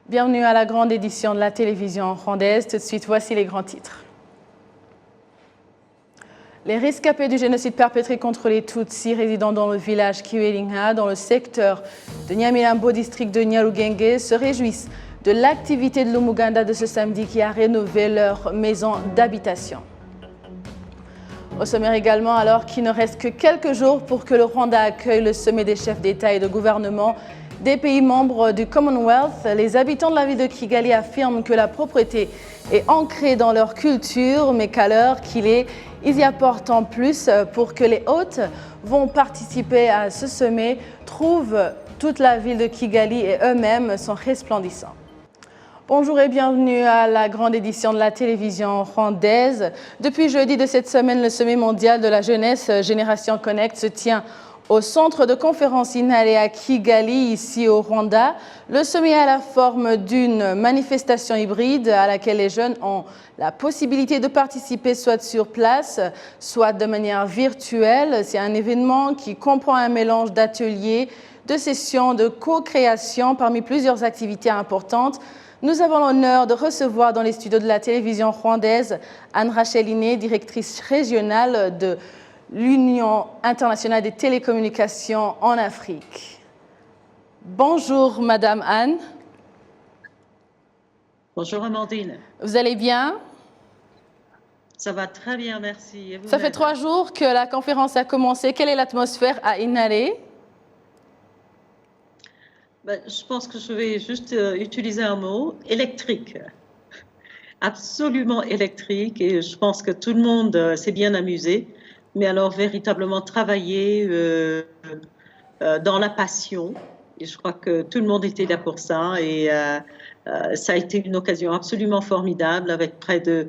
Bienvenue à la grande édition de la télévision rwandaise. Tout de suite, voici les grands titres. Les rescapés du génocide perpétré contre les Tutsis résidant dans le village Kiwelinga, dans le secteur de Nyamirambo, district de Nyarugenge, se réjouissent de l'activité de l'Umuganda de ce samedi qui a rénové leur maison d'habitation. Au sommaire également, alors qu'il ne reste que quelques jours pour que le Rwanda accueille le sommet des chefs d'État et de gouvernement des pays membres du Commonwealth, les habitants de la ville de Kigali affirment que la propreté est ancrée dans leur culture, mais qu'à l'heure qu'il est, ils y apportent en plus pour que les hôtes vont participer à ce sommet, trouvent toute la ville de Kigali et eux-mêmes sont resplendissants. Bonjour et bienvenue à la grande édition de la télévision rwandaise. Depuis jeudi de cette semaine, le sommet mondial de la jeunesse Génération Connect se tient au centre de conférence Intare à Kigali, ici au Rwanda. Le sommet a la forme d'une manifestation hybride à laquelle les jeunes ont la possibilité de participer soit sur place, soit de manière virtuelle. C'est un événement qui comprend un mélange d'ateliers, de sessions, de co-création parmi plusieurs activités importantes. Nous avons l'honneur de recevoir dans les studios de la télévision rwandaise Anne-Rachel Iné, directrice régionale de l'Union internationale des télécommunications en Afrique. Bonjour Madame Anne. Bonjour Amandine. Vous allez bien? Ça va très bien, merci. Et ça fait 3 jours que la conférence a commencé. Quelle est l'atmosphère à Intare? Je pense que je vais juste utiliser un mot, électrique. Absolument électrique, et je pense que tout le monde s'est bien amusé, mais alors véritablement travailler dans la passion, et je crois que tout le monde était là pour ça, et ça a été une occasion absolument formidable avec près de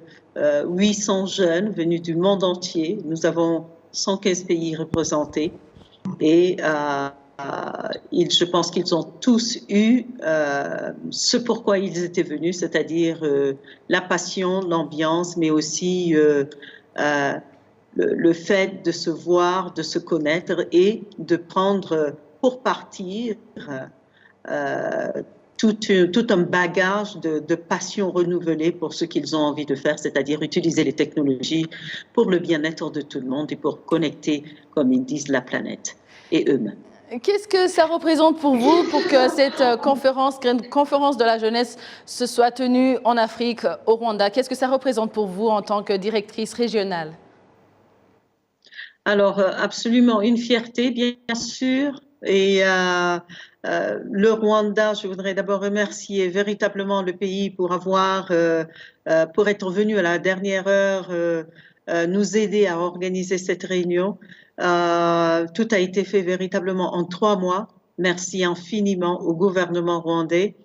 800 jeunes venus du monde entier. Nous avons 115 pays représentés, et je pense qu'ils ont tous eu ce pourquoi ils étaient venus, c'est-à-dire la passion, l'ambiance, mais aussi le fait de se voir, de se connaître et de prendre pour partir tout un bagage de passion renouvelée pour ce qu'ils ont envie de faire, c'est-à-dire utiliser les technologies pour le bien-être de tout le monde et pour connecter, comme ils disent, la planète et eux-mêmes. Qu'est-ce que ça représente pour vous pour que cette conférence de la jeunesse se soit tenue en Afrique, au Rwanda? Qu'est-ce que ça représente pour vous en tant que directrice régionale? Alors, absolument une fierté, bien sûr. Et le Rwanda, je voudrais d'abord remercier véritablement le pays pour être venu à la dernière heure nous aider à organiser cette réunion. Tout a été fait véritablement en 3 mois. Merci infiniment au gouvernement rwandais,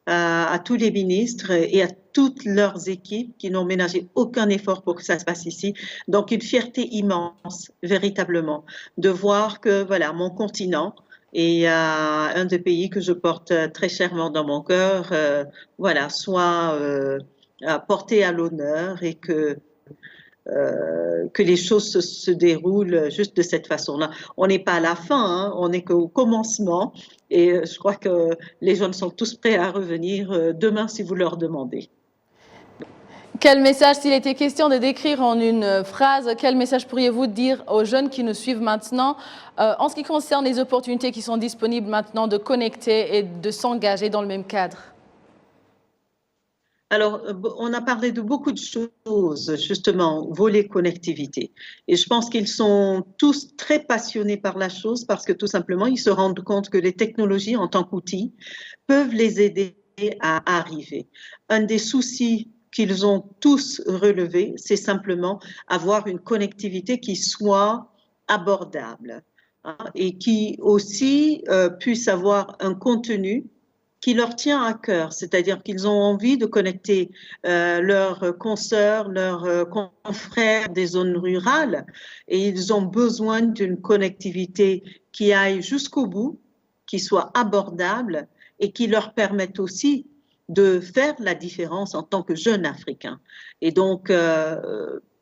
à tous les ministres et à toutes leurs équipes qui n'ont ménagé aucun effort pour que ça se passe ici. Donc une fierté immense, véritablement, de voir que voilà, mon continent et un des pays que je porte très chèrement dans mon cœur, voilà, soit porté à l'honneur et que les choses se déroulent juste de cette façon-là. On n'est pas à la fin, hein, on n'est qu'au commencement, et je crois que les jeunes sont tous prêts à revenir demain si vous leur demandez. Quel message, s'il était question de décrire en une phrase, quel message pourriez-vous dire aux jeunes qui nous suivent maintenant en ce qui concerne les opportunités qui sont disponibles maintenant de connecter et de s'engager dans le même cadre? Alors, on a parlé de beaucoup de choses, justement, volet connectivité. Et je pense qu'ils sont tous très passionnés par la chose parce que tout simplement, ils se rendent compte que les technologies en tant qu'outils peuvent les aider à arriver. Un des soucis qu'ils ont tous relevés, c'est simplement avoir une connectivité qui soit abordable, hein, et qui aussi puisse avoir un contenu qui leur tient à cœur, c'est-à-dire qu'ils ont envie de connecter leurs consoeurs, leurs confrères des zones rurales, et ils ont besoin d'une connectivité qui aille jusqu'au bout, qui soit abordable et qui leur permette aussi de faire la différence en tant que jeunes Africains. Et donc,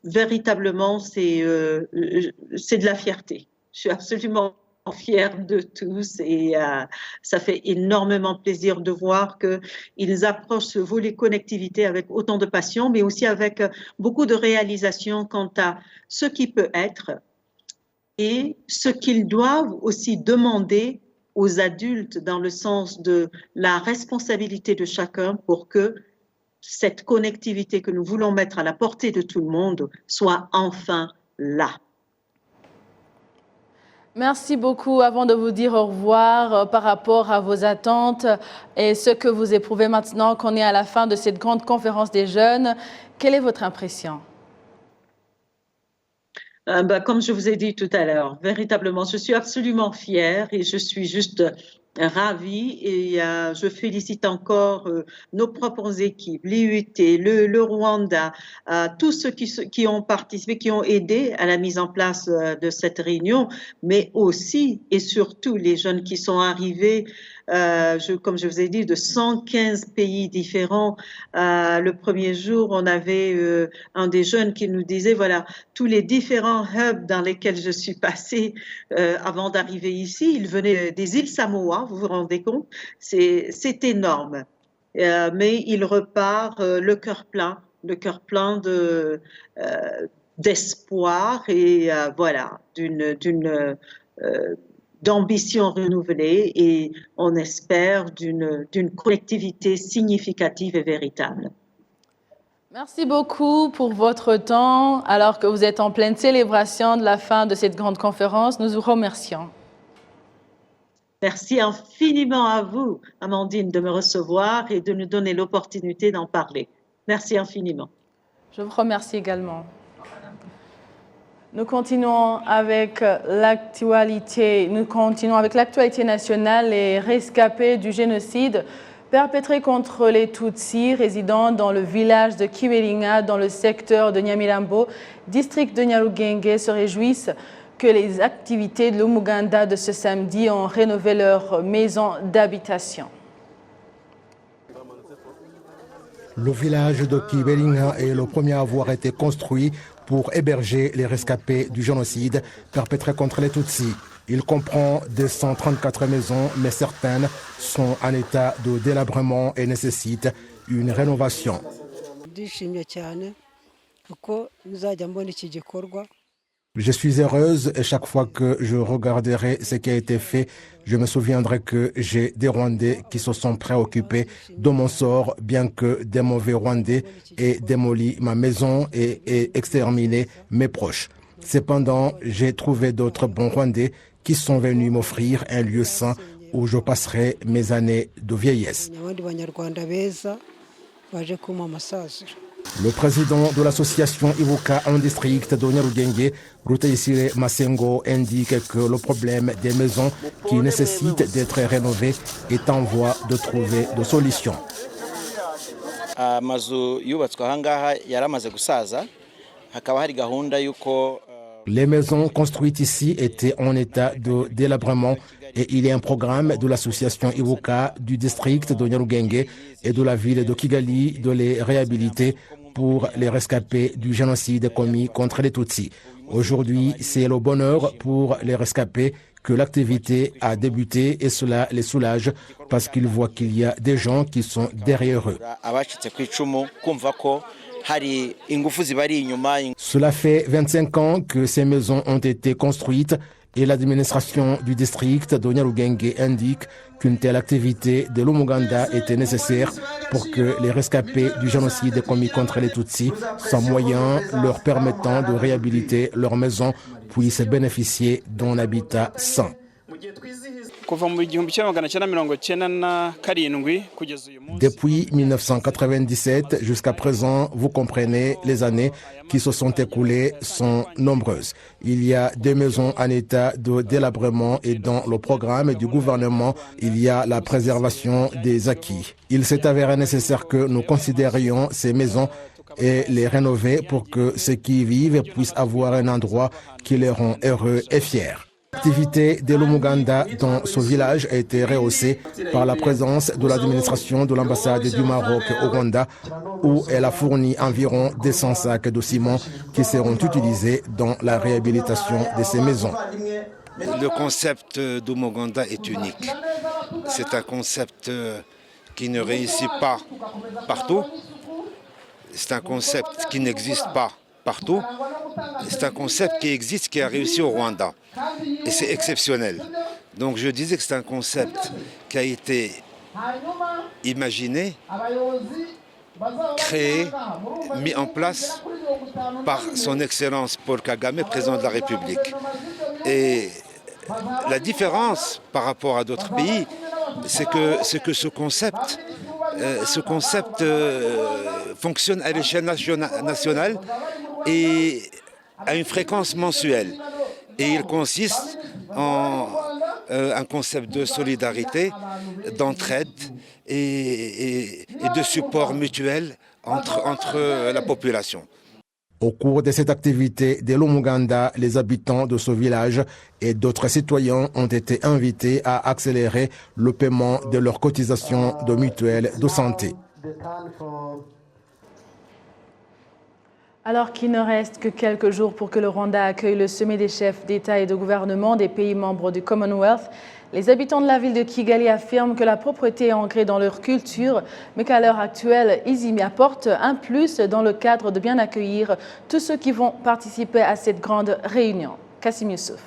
véritablement, c'est de la fierté. Je suis absolument fiers de tous et ça fait énormément plaisir de voir qu'ils approchent ce volet connectivité avec autant de passion, mais aussi avec beaucoup de réalisation quant à ce qui peut être et ce qu'ils doivent aussi demander aux adultes dans le sens de la responsabilité de chacun pour que cette connectivité que nous voulons mettre à la portée de tout le monde soit enfin là. Merci beaucoup. Avant de vous dire au revoir, par rapport à vos attentes et ce que vous éprouvez maintenant qu'on est à la fin de cette grande conférence des jeunes, quelle est votre impression? Comme je vous ai dit tout à l'heure, véritablement, je suis absolument fière et je suis juste ravie et je félicite encore nos propres équipes, l'IUT, le Rwanda, tous ceux qui ont participé, qui ont aidé à la mise en place de cette réunion, mais aussi et surtout les jeunes qui sont arrivés, comme je vous ai dit, de 115 pays différents. Le premier jour, on avait un des jeunes qui nous disait, voilà, tous les différents hubs dans lesquels je suis passée avant d'arriver ici, ils venaient des îles Samoa, vous vous rendez compte? C'est énorme. Mais il repart le cœur plein d'espoir et voilà, d'ambition renouvelée et on espère d'une collectivité significative et véritable. Merci beaucoup pour votre temps. Alors que vous êtes en pleine célébration de la fin de cette grande conférence, nous vous remercions. Merci infiniment à vous, Amandine, de me recevoir et de nous donner l'opportunité d'en parler. Merci infiniment. Je vous remercie également. Nous continuons avec l'actualité. Nationale. Les rescapés du génocide perpétré contre les Tutsis résidant dans le village de Kibelinga, dans le secteur de Nyamirambo, district de Nyarugenge, se réjouissent que les activités de l'Umuganda de ce samedi ont rénové leur maison d'habitation. Le village de Kibelinga est le premier à avoir été construit pour héberger les rescapés du génocide perpétré contre les Tutsis. Il comprend 234 maisons, mais certaines sont en état de délabrement et nécessitent une rénovation. Je suis heureuse et chaque fois que je regarderai ce qui a été fait, je me souviendrai que j'ai des Rwandais qui se sont préoccupés de mon sort, bien que des mauvais Rwandais aient démoli ma maison et exterminé mes proches. Cependant, j'ai trouvé d'autres bons Rwandais qui sont venus m'offrir un lieu sain où je passerai mes années de vieillesse. Le président de l'association Ibuka en district de Nyarugenge, Rutayisire Masengo, indique que le problème des maisons qui nécessitent d'être rénovées est en voie de trouver des solutions. Les maisons construites ici étaient en état de délabrement et il y a un programme de l'association Ibuka du district de Nyarugenge et de la ville de Kigali de les réhabiliter pour les rescapés du génocide commis contre les Tutsis. Aujourd'hui, c'est le bonheur pour les rescapés que l'activité a débuté et cela les soulage parce qu'ils voient qu'il y a des gens qui sont derrière eux. Cela fait 25 ans que ces maisons ont été construites et l'administration du district de Nyarugenge indique qu'une telle activité de l'Umuganda était nécessaire pour que les rescapés du génocide commis contre les Tutsis, sans moyens leur permettant de réhabiliter leur maison, puissent bénéficier d'un habitat sain. Depuis 1997 jusqu'à présent, vous comprenez, les années qui se sont écoulées sont nombreuses. Il y a des maisons en état de délabrement et dans le programme du gouvernement, il y a la préservation des acquis. Il s'est avéré nécessaire que nous considérions ces maisons et les rénover pour que ceux qui y vivent puissent avoir un endroit qui les rend heureux et fiers. L'activité de l'Umuganda dans ce village a été rehaussée par la présence de l'administration de l'ambassade du Maroc au Rwanda, où elle a fourni environ 200 sacs de ciment qui seront utilisés dans la réhabilitation de ces maisons. Le concept d'Umuganda est unique. C'est un concept qui ne réussit pas partout. C'est un concept qui n'existe pas partout. C'est un concept qui existe, qui a réussi au Rwanda. Et c'est exceptionnel. Donc je disais que c'est un concept qui a été imaginé, créé, mis en place par son Excellence Paul Kagame, président de la République. Et la différence par rapport à d'autres pays, c'est que ce concept fonctionne à l'échelle nationale et à une fréquence mensuelle. Et il consiste en un concept de solidarité, d'entraide et de support mutuel entre la population. Au cours de cette activité de l'Umuganda, les habitants de ce village et d'autres citoyens ont été invités à accélérer le paiement de leurs cotisations de mutuelle de santé. Alors qu'il ne reste que quelques jours pour que le Rwanda accueille le sommet des chefs d'État et de gouvernement des pays membres du Commonwealth, les habitants de la ville de Kigali affirment que la propreté est ancrée dans leur culture, mais qu'à l'heure actuelle, ils y apportent un plus dans le cadre de bien accueillir tous ceux qui vont participer à cette grande réunion. Kassim Youssouf.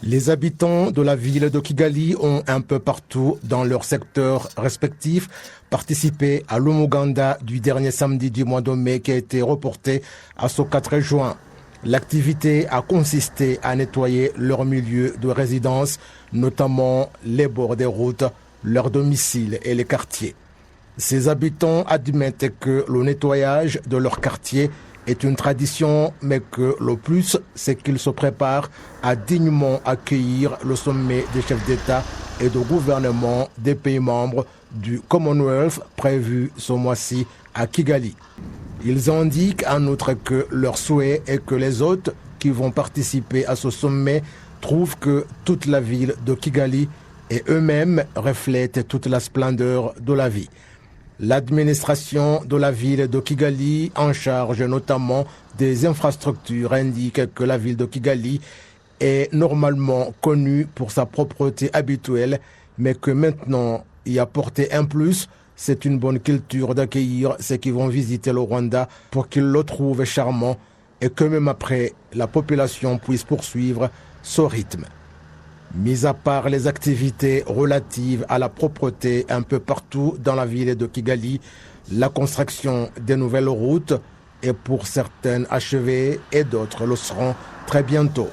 Les habitants de la ville de Kigali ont un peu partout dans leurs secteurs respectifs participé à l'Umuganda du dernier samedi du mois de mai qui a été reporté à ce 4 juin. L'activité a consisté à nettoyer leur milieu de résidence, notamment les bords des routes, leurs domiciles et les quartiers. Ces habitants admettent que le nettoyage de leur quartier est une tradition, mais que le plus, c'est qu'ils se préparent à dignement accueillir le sommet des chefs d'État et de gouvernement des pays membres du Commonwealth prévu ce mois-ci à Kigali. Ils indiquent en outre que leur souhait est que les hôtes qui vont participer à ce sommet trouvent que toute la ville de Kigali et eux-mêmes reflètent toute la splendeur de la vie. L'administration de la ville de Kigali, en charge notamment des infrastructures, indique que la ville de Kigali est normalement connue pour sa propreté habituelle, mais que maintenant y apporter un plus, c'est une bonne culture d'accueillir ceux qui vont visiter le Rwanda pour qu'ils le trouvent charmant et que même après, la population puisse poursuivre ce rythme. Mis à part les activités relatives à la propreté un peu partout dans la ville de Kigali, la construction des nouvelles routes est pour certaines achevée et d'autres le seront très bientôt.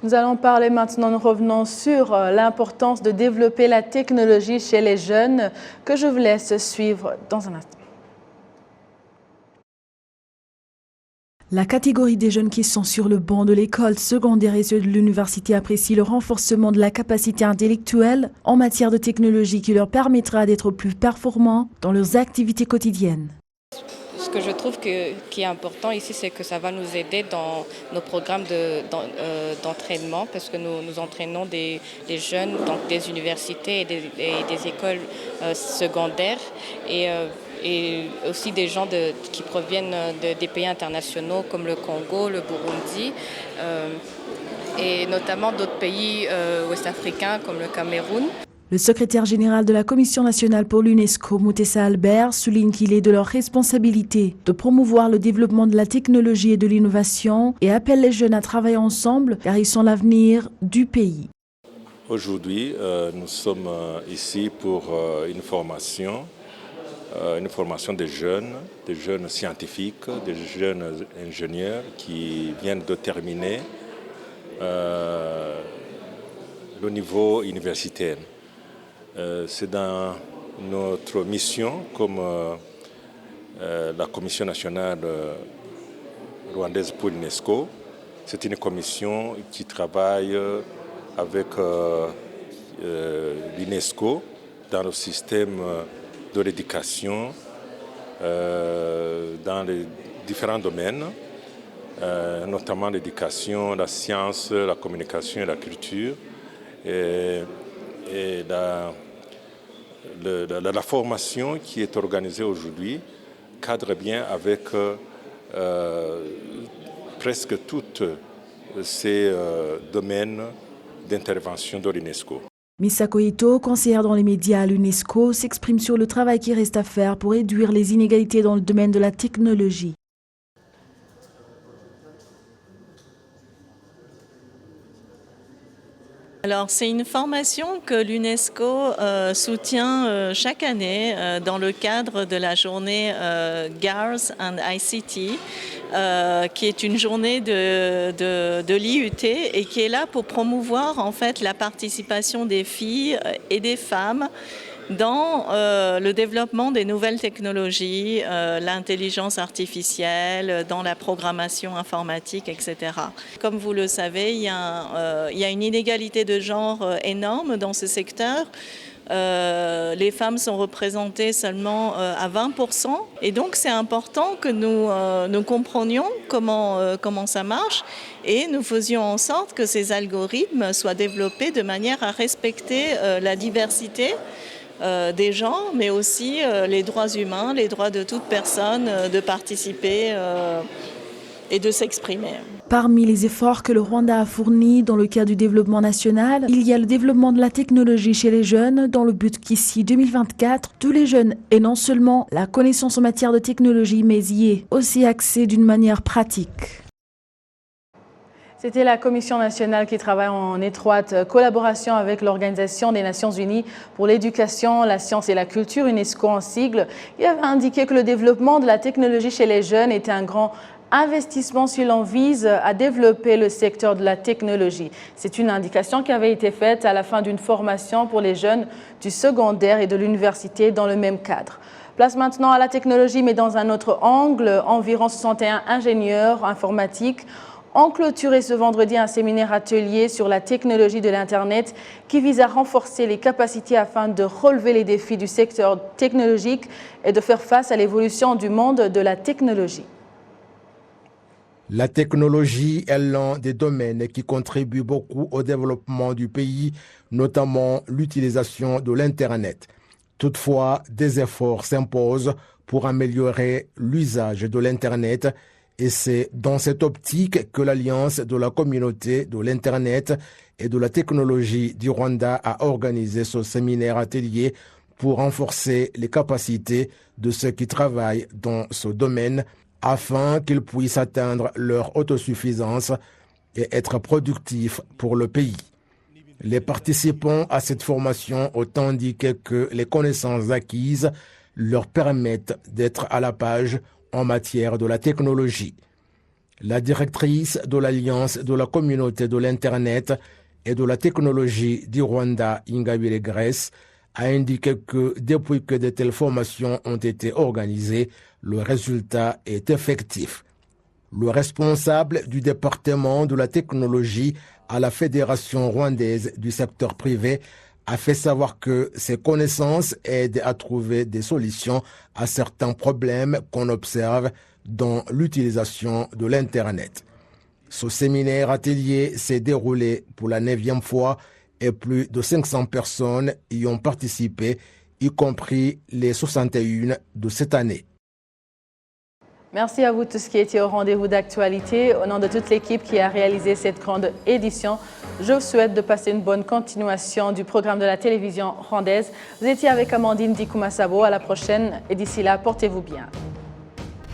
Nous allons parler maintenant, nous revenons sur l'importance de développer la technologie chez les jeunes, que je vous laisse suivre dans un instant. La catégorie des jeunes qui sont sur le banc de l'école secondaire et ceux de l'université apprécient le renforcement de la capacité intellectuelle en matière de technologie qui leur permettra d'être plus performants dans leurs activités quotidiennes. Ce que je trouve qui est important ici, c'est que ça va nous aider dans nos programmes d'entraînement, parce que nous entraînons des jeunes, donc des universités et des écoles secondaires, et aussi des gens qui proviennent des pays internationaux comme le Congo, le Burundi, et notamment d'autres pays ouest-africains comme le Cameroun. Le secrétaire général de la Commission nationale pour l'UNESCO, Moutessa Albert, souligne qu'il est de leur responsabilité de promouvoir le développement de la technologie et de l'innovation et appelle les jeunes à travailler ensemble car ils sont l'avenir du pays. Aujourd'hui, nous sommes ici pour une formation des jeunes scientifiques, des jeunes ingénieurs qui viennent de terminer le niveau universitaire. C'est dans notre mission comme la Commission nationale rwandaise pour l'UNESCO. C'est une commission qui travaille avec l'UNESCO dans le système de l'éducation dans les différents domaines, notamment l'éducation, la science, la communication et la culture. Et la formation qui est organisée aujourd'hui cadre bien avec presque tous ces domaines d'intervention de l'UNESCO. Misako Ito, conseillère dans les médias à l'UNESCO, s'exprime sur le travail qui reste à faire pour réduire les inégalités dans le domaine de la technologie. Alors, c'est une formation que l'UNESCO soutient chaque année dans le cadre de la journée Girls and ICT, qui est une journée de l'IUT et qui est là pour promouvoir en fait la participation des filles et des femmes dans le développement des nouvelles technologies, l'intelligence artificielle, dans la programmation informatique, etc. Comme vous le savez, il y a une inégalité de genre énorme dans ce secteur. Les femmes sont représentées seulement à 20%. Et donc, c'est important que nous comprenions comment ça marche et nous faisions en sorte que ces algorithmes soient développés de manière à respecter la diversité des gens, mais aussi les droits humains, les droits de toute personne de participer et de s'exprimer. Parmi les efforts que le Rwanda a fournis dans le cadre du développement national, il y a le développement de la technologie chez les jeunes dans le but qu'ici 2024, tous les jeunes aient non seulement la connaissance en matière de technologie, mais y aient aussi accès d'une manière pratique. C'était la Commission nationale qui travaille en étroite collaboration avec l'Organisation des Nations Unies pour l'éducation, la science et la culture, UNESCO en sigle. Il avait indiqué que le développement de la technologie chez les jeunes était un grand investissement si l'on vise à développer le secteur de la technologie. C'est une indication qui avait été faite à la fin d'une formation pour les jeunes du secondaire et de l'université dans le même cadre. Place maintenant à la technologie, mais dans un autre angle. Environ 61 ingénieurs informatiques ont clôturé ce vendredi un séminaire atelier sur la technologie de l'Internet qui vise à renforcer les capacités afin de relever les défis du secteur technologique et de faire face à l'évolution du monde de la technologie. La technologie est l'un des domaines qui contribue beaucoup au développement du pays, notamment l'utilisation de l'Internet. Toutefois, des efforts s'imposent pour améliorer l'usage de l'Internet et c'est dans cette optique que l'Alliance de la communauté de l'Internet et de la technologie du Rwanda a organisé ce séminaire atelier pour renforcer les capacités de ceux qui travaillent dans ce domaine afin qu'ils puissent atteindre leur autosuffisance et être productifs pour le pays. Les participants à cette formation ont indiqué que les connaissances acquises leur permettent d'être à la page en matière de la technologie. La directrice de l'Alliance de la communauté de l'Internet et de la technologie du Rwanda, Ingabire Grace, a indiqué que depuis que de telles formations ont été organisées, le résultat est effectif. Le responsable du département de la technologie à la Fédération rwandaise du secteur privé a fait savoir que ces connaissances aident à trouver des solutions à certains problèmes qu'on observe dans l'utilisation de l'Internet. Ce séminaire atelier s'est déroulé pour la 9e fois et plus de 500 personnes y ont participé, y compris les 61 de cette année. Merci à vous tous qui étiez au rendez-vous d'actualité. Au nom de toute l'équipe qui a réalisé cette grande édition, je vous souhaite de passer une bonne continuation du programme de la télévision rwandaise. Vous étiez avec Amandine Dikouma-Sabo. À la prochaine et d'ici là, portez-vous bien.